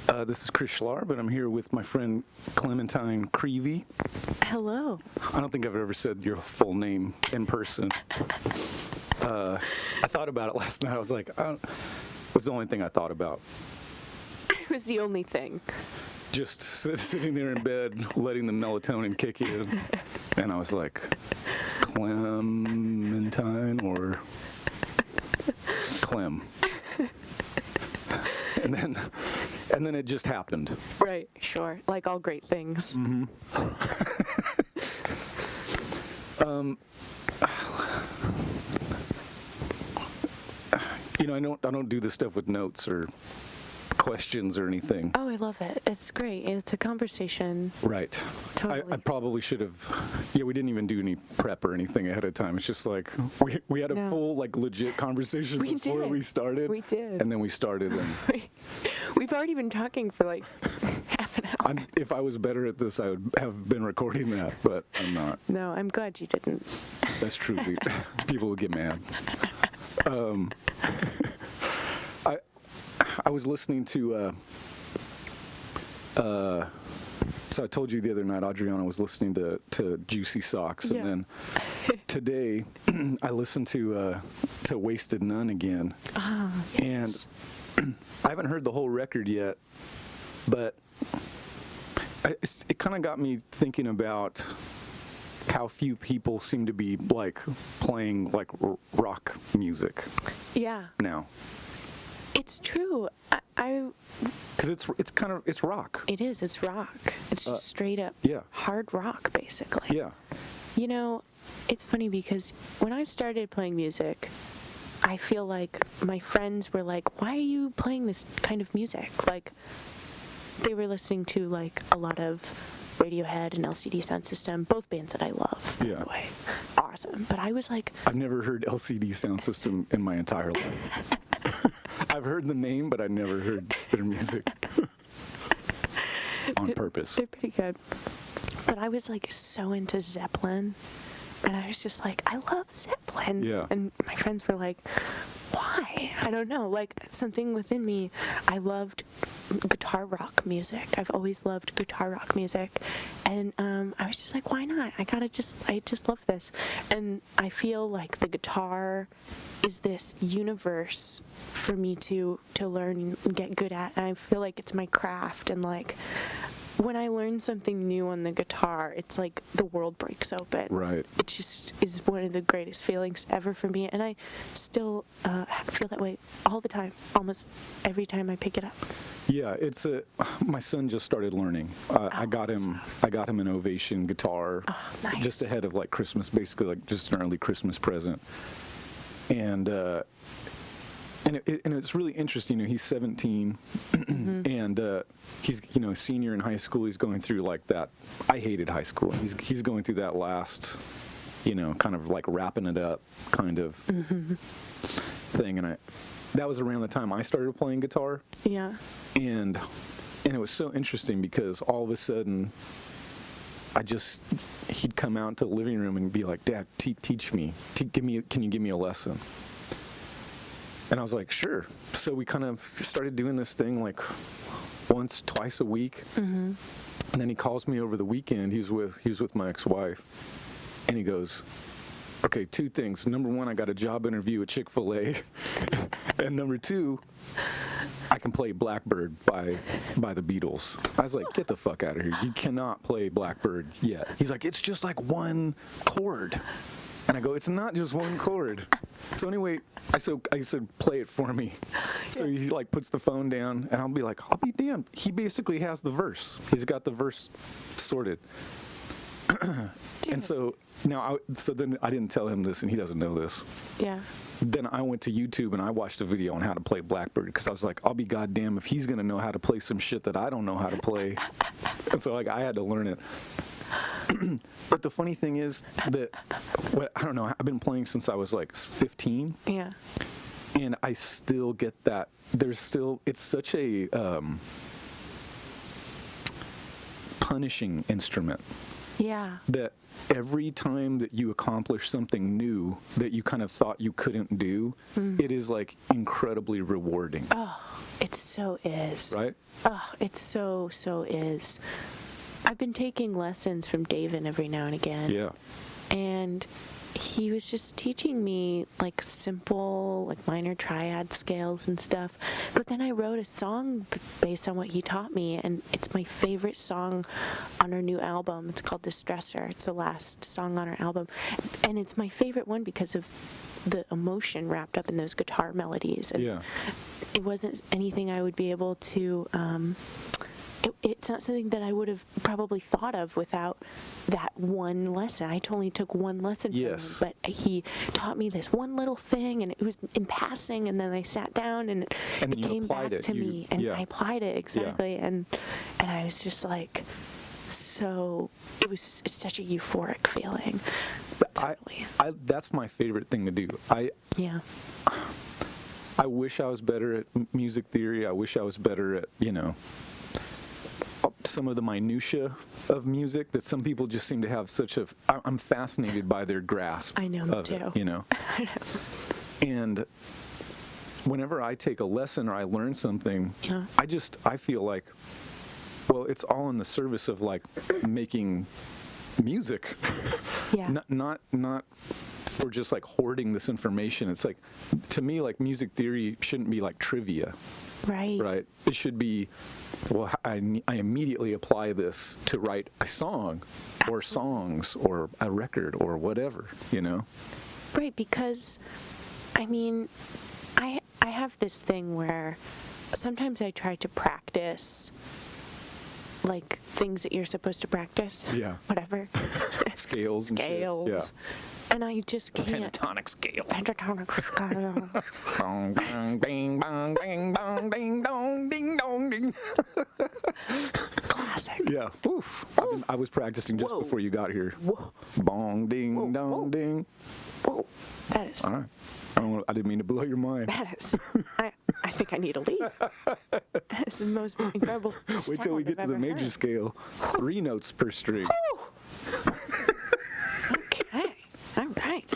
This is Chris Schlarb, and I'm here with my friend Clementine Creevy. Hello. I don't think I've ever said your full name in person. I thought about it last night. I was like, it was the only thing I thought about. It was the only thing. Just sitting there in bed, letting the melatonin kick in, and I was like, Clementine or Clem. And then it just happened. Right, sure. Like all great things. Mm-hmm. I don't do this stuff with notes or questions or anything. Oh, I love it. It's great. It's a conversation. Right. Totally. I probably should have. Yeah, we didn't even do any prep or anything ahead of time. It's just like we had a full, like, legit conversation before we started. We did. And then we started. And we've already been talking for like half an hour. If I was better at this, I would have been recording that, but I'm not. No, I'm glad you didn't. That's true. People would get mad. I was listening to, so I told you the other night, Adriana was listening to Juicy Socks, and then today I listened to Wasted None again. Oh, yes. And I haven't heard the whole record yet, but it kind of got me thinking about how few people seem to be, like, playing, like, rock music. Yeah. Now. It's true. Because it's rock. It is. It's rock. It's just straight up hard rock, basically. Yeah. You know, it's funny because when I started playing music, I feel like my friends were like, why are you playing this kind of music? Like, they were listening to, like, a lot of Radiohead and LCD Sound System, both bands that I love, by the way. Awesome. But I was like... I've never heard LCD Sound System in my entire life. I've heard the name, but I never heard their music on purpose. They're pretty good. But I was, like, so into Zeppelin, and I was just like, I love Zeppelin. Yeah. And my friends were like, why? I don't know. Like, something within me, I loved guitar rock music. I've always loved guitar rock music. And I was just like, why not? I just love this. And I feel like the guitar is this universe for me to learn and get good at. And I feel like it's my craft. And, like, when I learn something new on the guitar, it's like the world breaks open. Right. It just is one of the greatest feelings ever for me. And I still feel that way all the time, almost every time I pick it up. Yeah, my son just started learning. I got him an Ovation guitar nice. Just ahead of, like, Christmas, basically, like, just an early Christmas present. And it's really interesting. He's 17, and he's a senior in high school. He's going through, like, that. I hated high school. He's going through that last, kind of like wrapping it up kind of thing. And that was around the time I started playing guitar. Yeah. And it was so interesting because all of a sudden, he'd come out to the living room and be like, Dad, teach me. Can you give me a lesson? And I was like, sure. So we kind of started doing this thing, like, twice a week. Mm-hmm. And then he calls me over the weekend. He was with my ex-wife. And he goes, okay, two things. Number one, I got a job interview at Chick-fil-A. And number two, I can play Blackbird by the Beatles. I was like, get the fuck out of here. You cannot play Blackbird yet. He's like, it's just like one chord. And I go, it's not just one chord. So anyway, I said, play it for me. So he, like, puts the phone down, and I'll be like, I'll be damned. He basically has the verse. He's got the verse sorted. And so now, then I didn't tell him this, and he doesn't know this. Yeah. Then I went to YouTube, and I watched a video on how to play Blackbird, because I was like, I'll be goddamn if he's going to know how to play some shit that I don't know how to play. And so, like, I had to learn it. But the funny thing is that, I don't know, I've been playing since I was, like, 15. Yeah. And I still get that. It's such a punishing instrument. Yeah. that every time that you accomplish something new that you kind of thought you couldn't do, it is like incredibly rewarding. Oh, it so is. Right? Oh, it so is. I've been taking lessons from David every now and again. Yeah. And he was just teaching me like simple, like minor triad scales and stuff. But then I wrote a song based on what he taught me, and it's my favorite song on our new album. It's called Distressor. It's the last song on our album. And it's my favorite one because of the emotion wrapped up in those guitar melodies. And Yeah. it wasn't anything I would be able to it's not something that I would have probably thought of without that one lesson. I only took one lesson from him, Yes. but he taught me this one little thing, and it was in passing, and then I sat down, and And then it you came applied back it. to me, and Yeah. I applied it exactly, and I was just like, so it's such a euphoric feeling. Totally. That's my favorite thing to do. Yeah. I wish I was better at music theory. I wish I was better at, some of the minutia of music that some people just seem to have I'm fascinated by their grasp. I know, me of too. It, And whenever I take a lesson or I learn something, Yeah. I feel like, well, it's all in the service of like making music. Yeah. Not for just like hoarding this information. It's like, to me, like music theory shouldn't be like trivia. Right. Right. It should be, well, I immediately apply this to write a song or songs or a record or whatever, Right, because, I mean, I have this thing where sometimes I try to practice, like, things that you're supposed to practice. Yeah. Whatever. Scales and shit. Scales. Yeah. And I just can't. Pentatonic scale. Pentatonic scale. Bong, bong, bing, bong, bing, bong, ding, dong, ding, dong, ding. Classic. Yeah. Oof. I was practicing just Whoa. before you got here. Whoa. Bong, ding, Whoa, dong, whoa. ding. Whoa. That is. All right. I didn't mean to blow your mind. That is. I think I need to leave. It's the most incredible. Wait till we sound get I've to the ever major heard. scale. 3 notes per string. Okay. All right.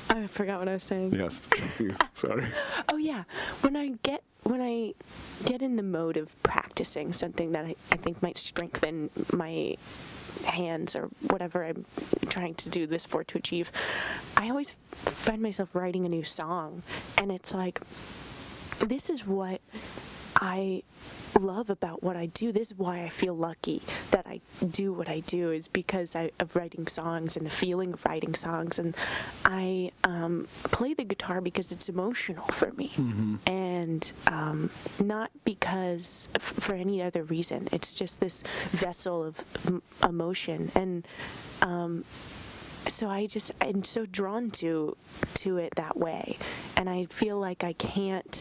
I forgot what I was saying. Yes, me too. Sorry. Oh yeah. When I get in the mode of practicing something that I think might strengthen my hands or whatever I'm trying to do this for to achieve, I always find myself writing a new song, and it's like, this is what I love about what I do. This is why I feel lucky that I do what I do, is because of writing songs and the feeling of writing songs. And I play the guitar because it's emotional for me, and not because for any other reason. It's just this vessel of emotion, and so I'm so drawn to it that way, and I feel like I can't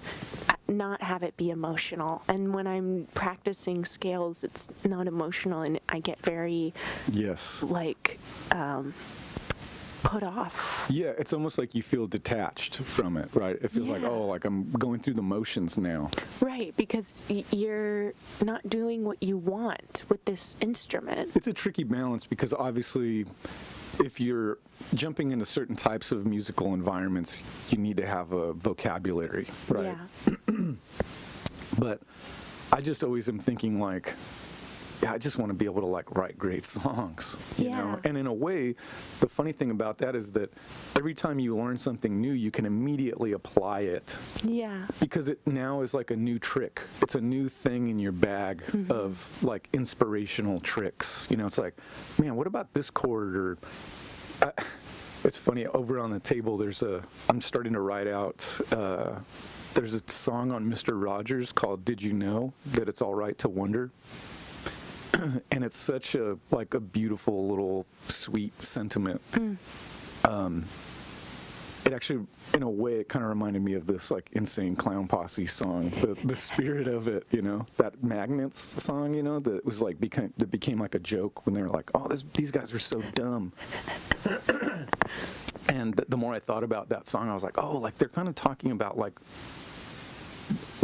not have it be emotional. And when I'm practicing scales, it's not emotional, and I get very Yes. like put off. Yeah, it's almost like you feel detached from it, right? It feels like, Yeah. oh, like I'm going through the motions now. Right, because you're not doing what you want with this instrument. It's a tricky balance because obviously if you're jumping into certain types of musical environments, you need to have a vocabulary, right? Yeah. But I just always am thinking like, yeah, I just want to be able to like write great songs, you know? Yeah. And in a way, the funny thing about that is that every time you learn something new, you can immediately apply it Yeah. because it now is like a new trick. It's a new thing in your bag of like inspirational tricks. You know, it's like, man, what about this chord? Or it's funny, over on the table, I'm starting to write out, there's a song on Mr. Rogers called Did You Know That It's All Right to Wonder? And it's such a beautiful little sweet sentiment. It actually, in a way, it kind of reminded me of this like Insane Clown Posse song. The spirit of it, you know, that Magnets song, you know, that was like became like a joke when they were like, oh, these guys are so dumb. And the more I thought about that song, I was like, oh, like they're kind of talking about like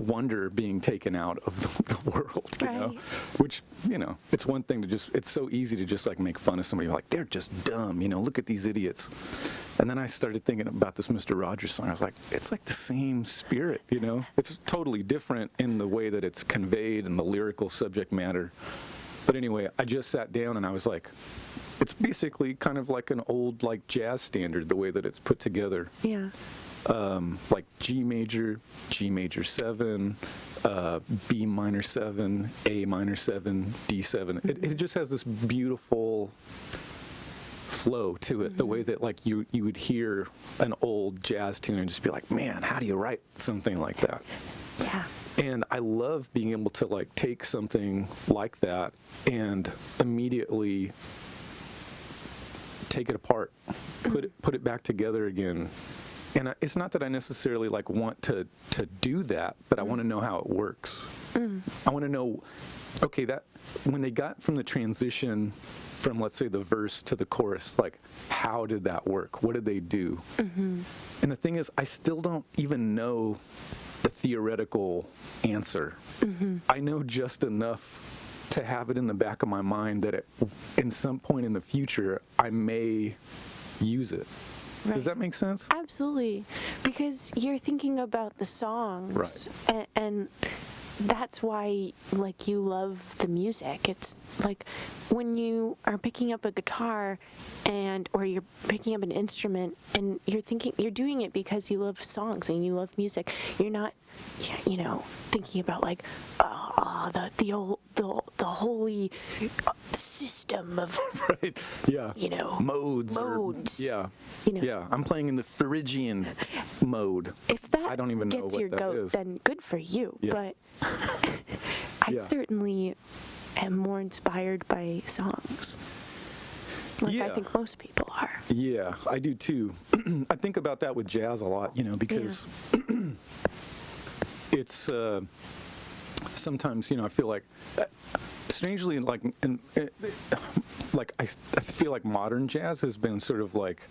wonder being taken out of the world, you know? Right. Which, you know, it's one thing to just, it's so easy to just like make fun of somebody, like, they're just dumb, you know, look at these idiots. And then I started thinking about this Mr. Rogers song. I was like, it's like the same spirit, you know? It's totally different in the way that it's conveyed and the lyrical subject matter. But anyway, I just sat down and I was like, it's basically kind of like an old like jazz standard, the way that it's put together. Yeah. Like G major 7, B minor 7, A minor 7, D7. It just has this beautiful flow to it, the way that like you would hear an old jazz tune and just be like, man, how do you write something like that? Yeah. And I love being able to like take something like that and immediately take it apart, put it back together again. And it's not that I necessarily like want to do that, but I want to know how it works. I want to know, okay, that when they got from the transition from, let's say, the verse to the chorus, like, how did that work? What did they do? And the thing is, I still don't even know the theoretical answer. I know just enough to have it in the back of my mind that in some point in the future, I may use it. Right. Does that make sense? Absolutely, because you're thinking about the songs, and that's why, like, you love the music. It's like when you are picking up a guitar or you're picking up an instrument and you're doing it because you love songs and you love music. You're not, you know, thinking about like, the holy system of, Right. Yeah. you know, Modes. you know. Yeah. I'm playing in the Phrygian mode. If that I don't even know gets what your that goat, is. then good for you. Yeah. But I Yeah. certainly am more inspired by songs. Like I Yeah. think most people are. Yeah, I do too. I think about that with jazz a lot, you know, because it's sometimes, you know, I feel like strangely like I feel like modern jazz has been sort of like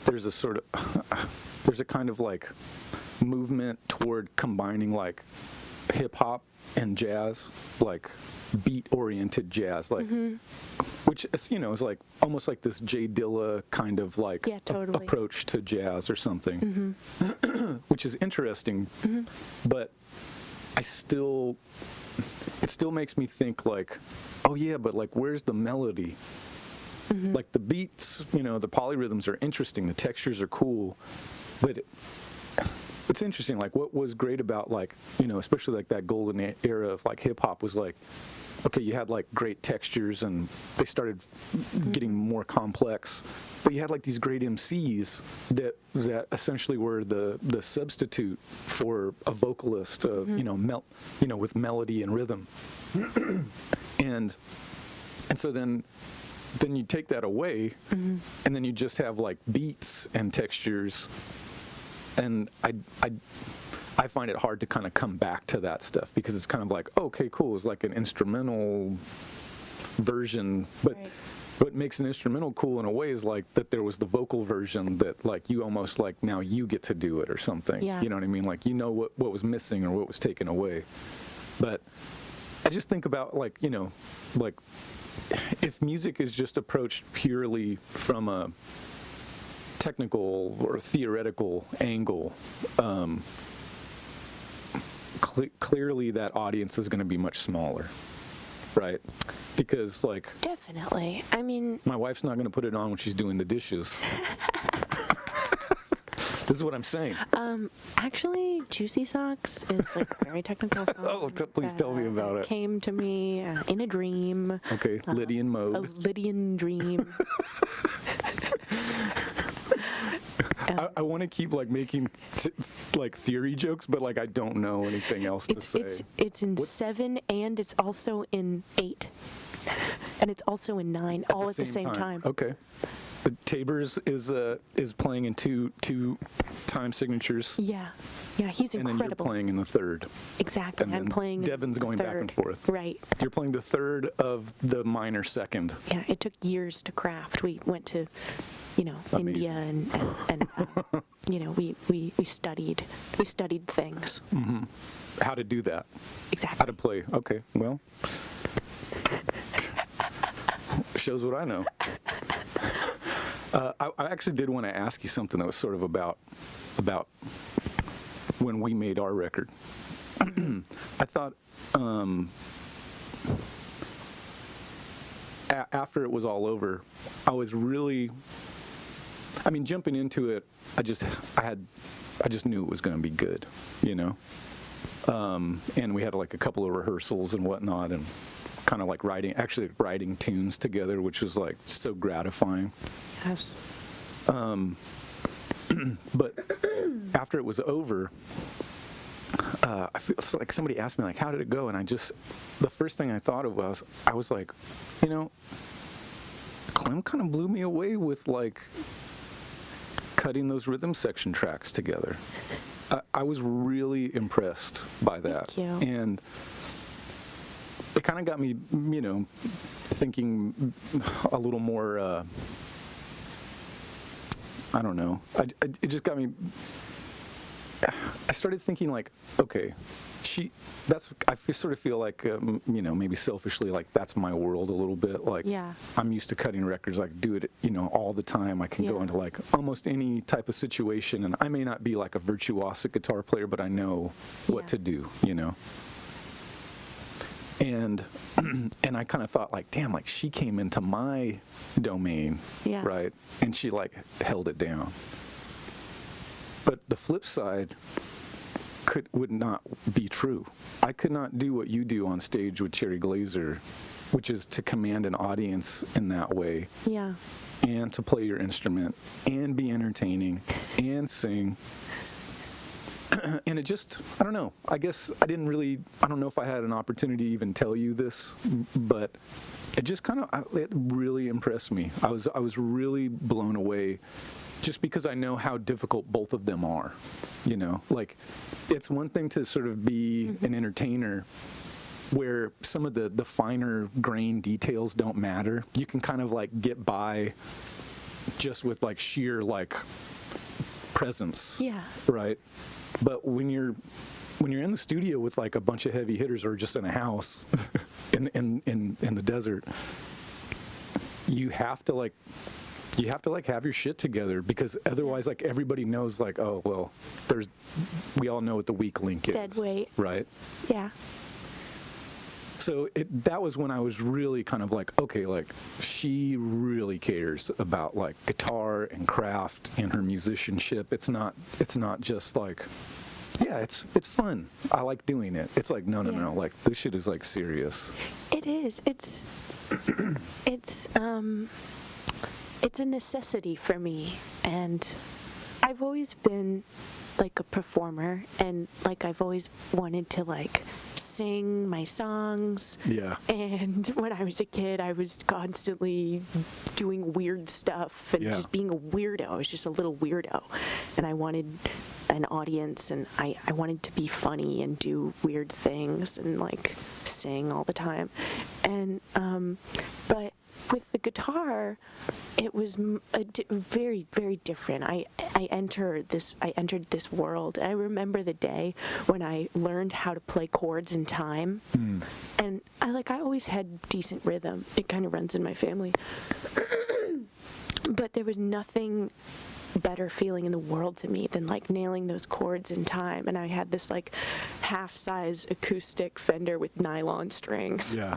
there's a kind of like movement toward combining like hip hop and jazz, like beat oriented jazz, like which is, you know, is like almost like this Jay Dilla kind of like totally. approach to jazz or something, which is interesting, but it still makes me think like, oh yeah, but like where's the melody? Like the beats, you know, the polyrhythms are interesting, the textures are cool, but it's interesting, like what was great about like, you know, especially like that golden era of like hip hop was like, okay, you had like great textures and they started getting more complex, but you had like these great MCs that essentially were the substitute for a vocalist, you know, with melody and rhythm. and so then you take that away, and then you just have like beats and textures, and I find it hard to kind of come back to that stuff because it's kind of like, okay, cool, it's like an instrumental version, but Right. what makes an instrumental cool in a way is like that there was the vocal version that like you almost like now you get to do it or something. Yeah. You know what I mean? Like, you know what was missing or what was taken away. But I just think about like, you know, like if music is just approached purely from a technical or theoretical angle, clearly that audience is going to be much smaller, right? Because like Definitely. I mean, my wife's not going to put it on when she's doing the dishes. This is what I'm saying. actually, Juicy Socks is like a very technical song. Oh, please tell me about it. Came to me in a dream. Okay, Lydian A mode. Lydian dream. I want to keep like making like theory jokes, but like I don't know anything else to say. It's in 7 and it's also in 8. And it's also in 9, all at the same time. Okay. But Tabors is playing in two time signatures. Yeah. Yeah, he's And then incredible. you're playing in the third. Exactly. And I'm then playing in Devin's the going back and third. forth. Right. You're playing the third of the minor second. Yeah, it took years to craft. We went to, you know, Amazing. India and we studied things. How to do that. Exactly. How to play. Okay, well, shows what I know. I actually did want to ask you something that was sort of about when we made our record. I thought after it was all over, I was really, jumping into it, I just knew it was going to be good, and we had like a couple of rehearsals and whatnot, and kind of like writing tunes together, which was like so gratifying. Yes. But after it was over, I feel it's like somebody asked me like, how did it go? And the first thing I thought of was, I was like, Clem kind of blew me away with like cutting those rhythm section tracks together. I was really impressed by that. Thank you. And it kind of got me, thinking a little more, I don't know. It just got me, I started thinking like, okay, I sort of feel like, maybe selfishly, like that's my world a little bit. Like, yeah. I'm used to cutting records, like do it, all the time. I can go into like almost any type of situation, and I may not be like a virtuosic guitar player, but I know what to do, And I kind of thought like, damn, like she came into my domain, right? And she like held it down. But the flip side would not be true. I could not do what you do on stage with Cherry Glazerr, which is to command an audience in that way. Yeah. And to play your instrument and be entertaining and sing. And it just, I don't know. I guess I don't know if I had an opportunity to even tell you this, but it just it really impressed me. I was really blown away, just because I know how difficult both of them are. Like, it's one thing to sort of be an entertainer where some of the finer grain details don't matter. You can kind of like get by just with like sheer like presence. Yeah. Right? But when you're in the studio with like a bunch of heavy hitters, or just in a house in the desert, you have to have your shit together, because otherwise like everybody knows like, oh well, we all know what the weak link is. Dead weight. Right? Yeah. So that was when I was really kind of like, okay, like she really cares about like guitar and craft and her musicianship. It's not just like, yeah, it's fun. I like doing it. It's like, no, like this shit is like serious. It is. It's a necessity for me, and I've always been like a performer, and like I've always wanted to like sing my songs. Yeah. And when I was a kid, I was constantly doing weird stuff and just being a weirdo. I was just a little weirdo, and I wanted an audience, and I wanted to be funny and do weird things and like sing all the time. And but with the guitar, it was very, very different. I entered this world. I remember the day when I learned how to play chords in time, and I always had decent rhythm. It kind of runs in my family, but there was nothing better feeling in the world to me than like nailing those chords in time. And I had this like half-size acoustic Fender with nylon strings. Yeah.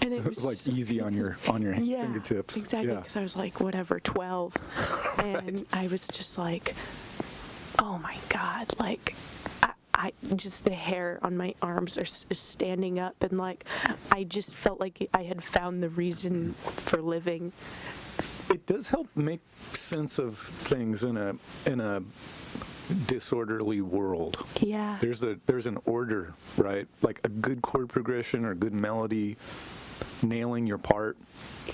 And it was like easy on your fingertips. Exactly. Because I was like, whatever, 12, and I was just like, oh my God, like I just, the hair on my arms is standing up, and like I just felt like I had found the reason for living. It does help make sense of things in a disorderly world. Yeah. There's an order, right? Like a good chord progression or good melody, nailing your part.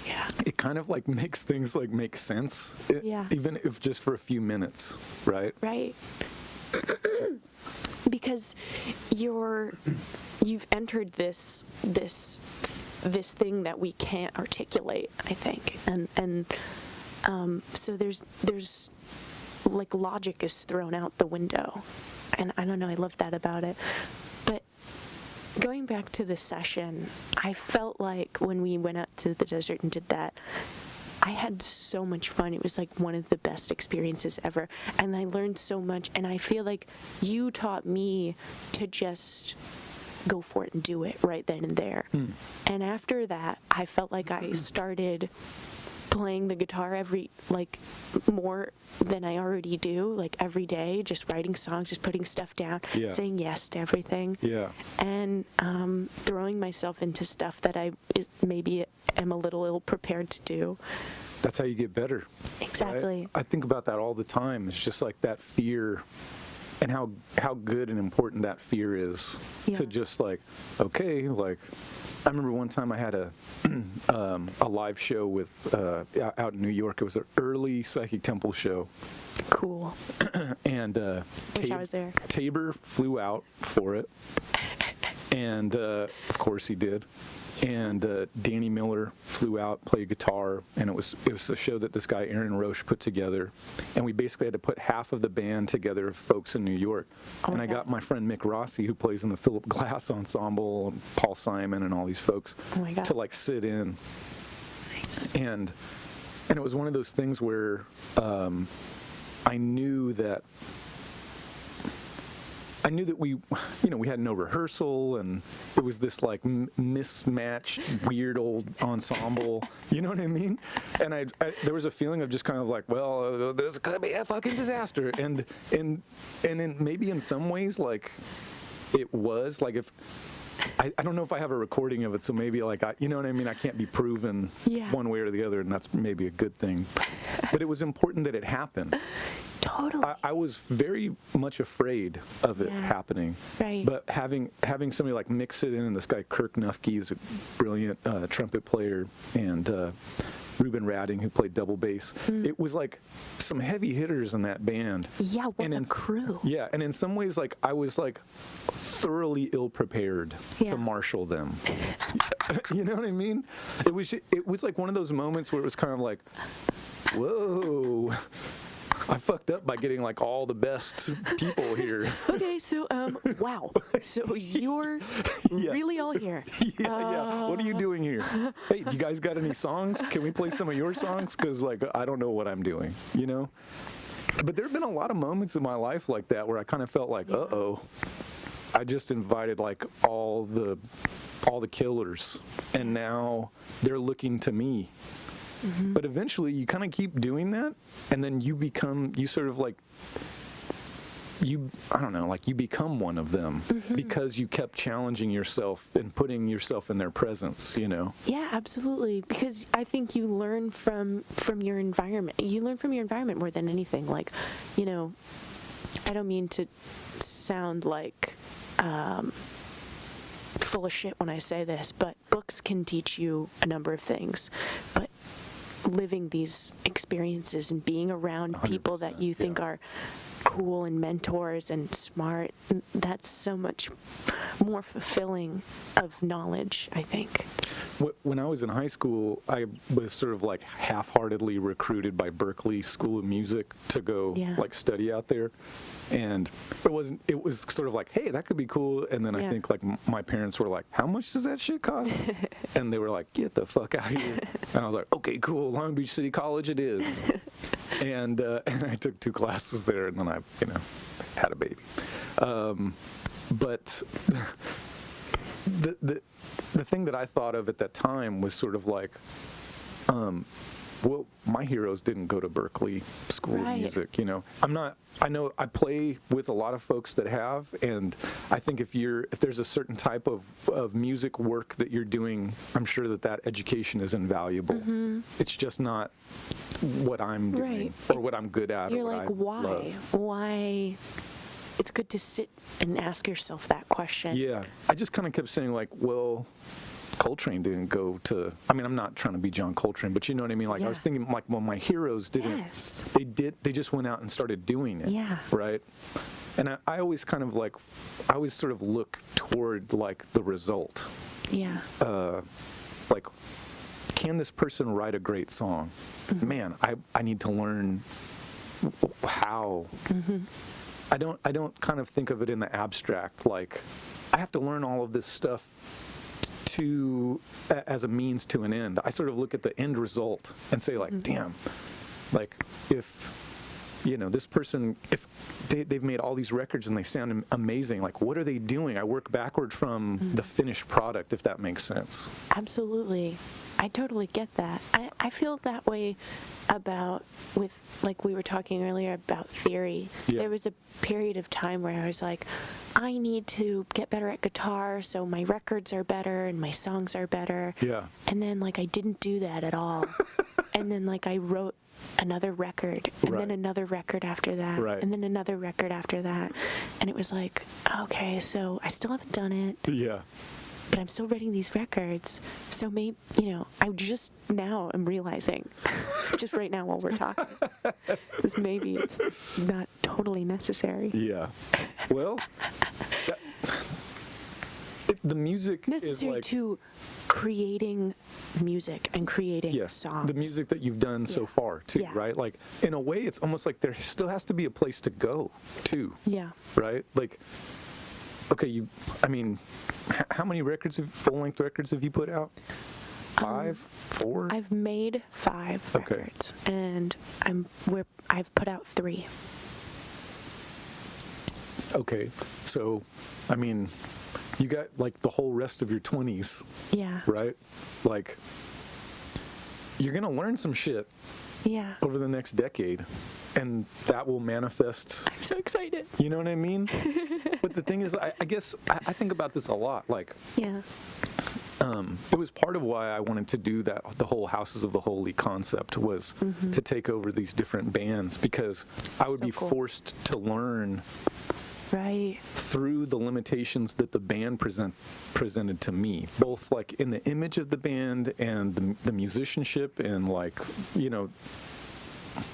Yeah. It kind of like makes things like make sense. Even if just for a few minutes, right? Right. Because you've entered this thing that we can't articulate, I think, and so there's like logic is thrown out the window. And I don't know, I love that about it. But going back to the session, I felt like when we went out to the desert and did that, I had so much fun. It was like one of the best experiences ever. And I learned so much. And I feel like you taught me to just go for it and do it right then and there. And after that, I felt like I started playing the guitar more than I already do, like every day, just writing songs, just putting stuff down, saying yes to everything, and throwing myself into stuff that I maybe am a little ill-prepared to do. That's how you get better. Exactly. Right? I think about that all the time. It's just like that fear, and how good and important that fear is to just like, okay, like, I remember one time I had a live show with out in New York. It was an early Psychic Temple show. Cool. And wish I was there. Tabor flew out for it, and of course he did. And Danny Miller flew out, played guitar, and it was a show that this guy Aaron Roche put together, and we basically had to put half of the band together of folks in New York. And I got my friend Mick Rossi, who plays in the Philip Glass Ensemble, and Paul Simon, and all these folks to like sit in. Nice. And it was one of those things where I knew that we had no rehearsal, and it was this like mismatched, weird old ensemble. You know what I mean? And I there was a feeling of just kind of like, well, this could be a fucking disaster. And maybe in some ways, like, it was like, if I don't know if I have a recording of it, so maybe like you know what I mean? I can't be proven one way or the other, and that's maybe a good thing. But it was important that it happened. Totally. I was very much afraid of it happening. Right. But having somebody like Mick sit in, and this guy Kirk Nufke is a brilliant trumpet player, and Ruben Radding, who played double bass. It was like some heavy hitters in that band. Yeah, what a crew. Yeah, and in some ways, like, I was like thoroughly ill-prepared to marshal them. You know what I mean? It was like one of those moments where it was kind of like, whoa, I fucked up by getting like all the best people here. Okay, so wow. So you're really all here. Yeah. What are you doing here? Hey, do you guys got any songs? Can we play some of your songs? Because like I don't know what I'm doing, you know. But there have been a lot of moments in my life like that where I kind of felt like, uh-oh, I just invited like all the killers, and now they're looking to me. Mm-hmm. But eventually you kind of keep doing that, and then you sort of like, I don't know, like you become one of them because you kept challenging yourself and putting yourself in their presence, you know? Yeah, absolutely. Because I think you learn from your environment. You learn from your environment more than anything. Like, you know, I don't mean to sound like full of shit when I say this, but books can teach you a number of things. But living these experiences and being around people that you think are cool and mentors and smart, that's so much more fulfilling of knowledge, I think. When I was in high school, I was sort of like half-heartedly recruited by Berklee School of Music to go like study out there. And it was sort of like, hey, that could be cool. And then I think like my parents were like, how much does that shit cost? And they were like, get the fuck out of here. And I was like, okay, cool, Long Beach City College it is. And I took 2 classes there, and then I, had a baby. But the thing that I thought of at that time was sort of like, well, my heroes didn't go to Berklee School of Music, I know I play with a lot of folks that have, and I think if there's a certain type of music work that you're doing, I'm sure that education is invaluable. Mm-hmm. It's just not what I'm doing or what I'm good at. You're or like, what I why? love. Why? It's good to sit and ask yourself that question. Yeah. I just kind of kept saying like, well, Coltrane didn't go to, I'm not trying to be John Coltrane, but you know what I mean? Like I was thinking like, well, my heroes didn't, they just went out and started doing it. Yeah. Right. And I always kind of like, I always sort of look toward like the result. Yeah. Like, can this person write a great song? Mm-hmm. Man, I need to learn how. I don't kind of think of it in the abstract, like I have to learn all of this stuff as a means to an end. I sort of look at the end result and say, like, damn, like if this person, if they've made all these records and they sound amazing, like what are they doing? I work backward from the finished product, if that makes sense. Absolutely. I totally get that. I feel that way about, with, like we were talking earlier about theory. Yeah. There was a period of time where I was like, I need to get better at guitar so my records are better and my songs are better. Yeah. And then like I didn't do that at all. And then like I wrote another record and then another record after that and then another record after that. And it was like, okay, so I still haven't done it. Yeah. But I'm still writing these records. So maybe, I just now am realizing, just right now while we're talking, this maybe it's not totally necessary. Yeah. Well, the music Necessary is like, to creating music and creating songs. the music that you've done so far, too, right? Like, in a way, it's almost like there still has to be a place to go, too. Yeah. Right? Like, okay, how many full-length records have you put out? 5? 4? I've made 5 records, and I've put out 3. Okay, so, you got, like, the whole rest of your 20s. Yeah. Right? Like, you're going to learn some shit over the next decade, and that will manifest. I'm so excited. You know what I mean? But the thing is, I guess I think about this a lot. Like, it was part of why I wanted to do that. The whole Houses of the Holy concept was to take over these different bands, because I would be forced to learn through the limitations that the band presented to me, both like in the image of the band and the musicianship, and like,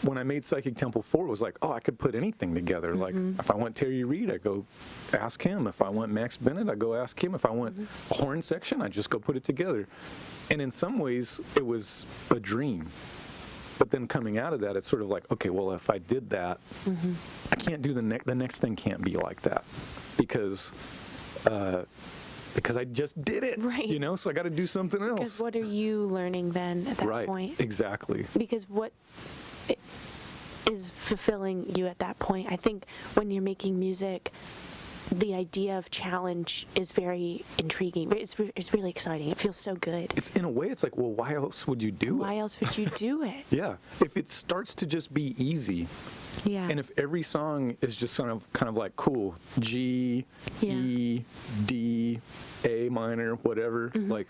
when I made Psychic Temple 4, it was like, oh, I could put anything together. Like, if I want Terry Reid, I go ask him. If I want Max Bennett, I go ask him. If I want a horn section, I just go put it together. And in some ways, it was a dream. But then coming out of that, it's sort of like, okay, well, if I did that, I can't do the next thing can't be like that, because I just did it, right? So I got to do something else. Because what are you learning then at that point? Right, exactly. Because what is fulfilling you at that point? I think when you're making music, the idea of challenge is very intriguing. It's really exciting. It feels so good. It's, in a way, it's like, well, why else would you do it? Why else would you do it? Yeah. If it starts to just be easy, and if every song is just kind of like, cool, G, E, D, A minor, whatever, like,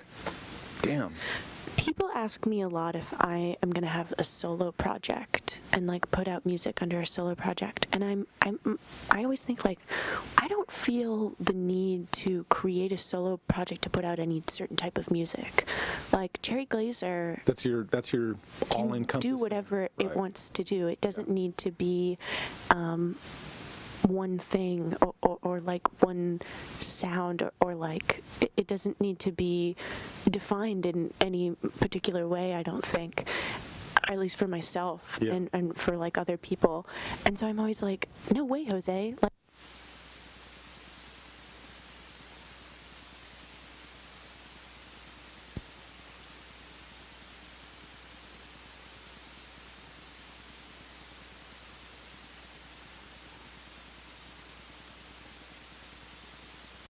damn. People ask me a lot if I am going to have a solo project and like put out music under a solo project, and I always think, like, I don't feel the need to create a solo project to put out any certain type of music. Like Cherry Glazerr, that's your all-encompassing. Do whatever it wants to do. It doesn't need to be one thing or like one sound, or like it doesn't need to be defined in any particular way, I don't think, or at least for myself and for like other people. And so I'm always like, no way, Jose, like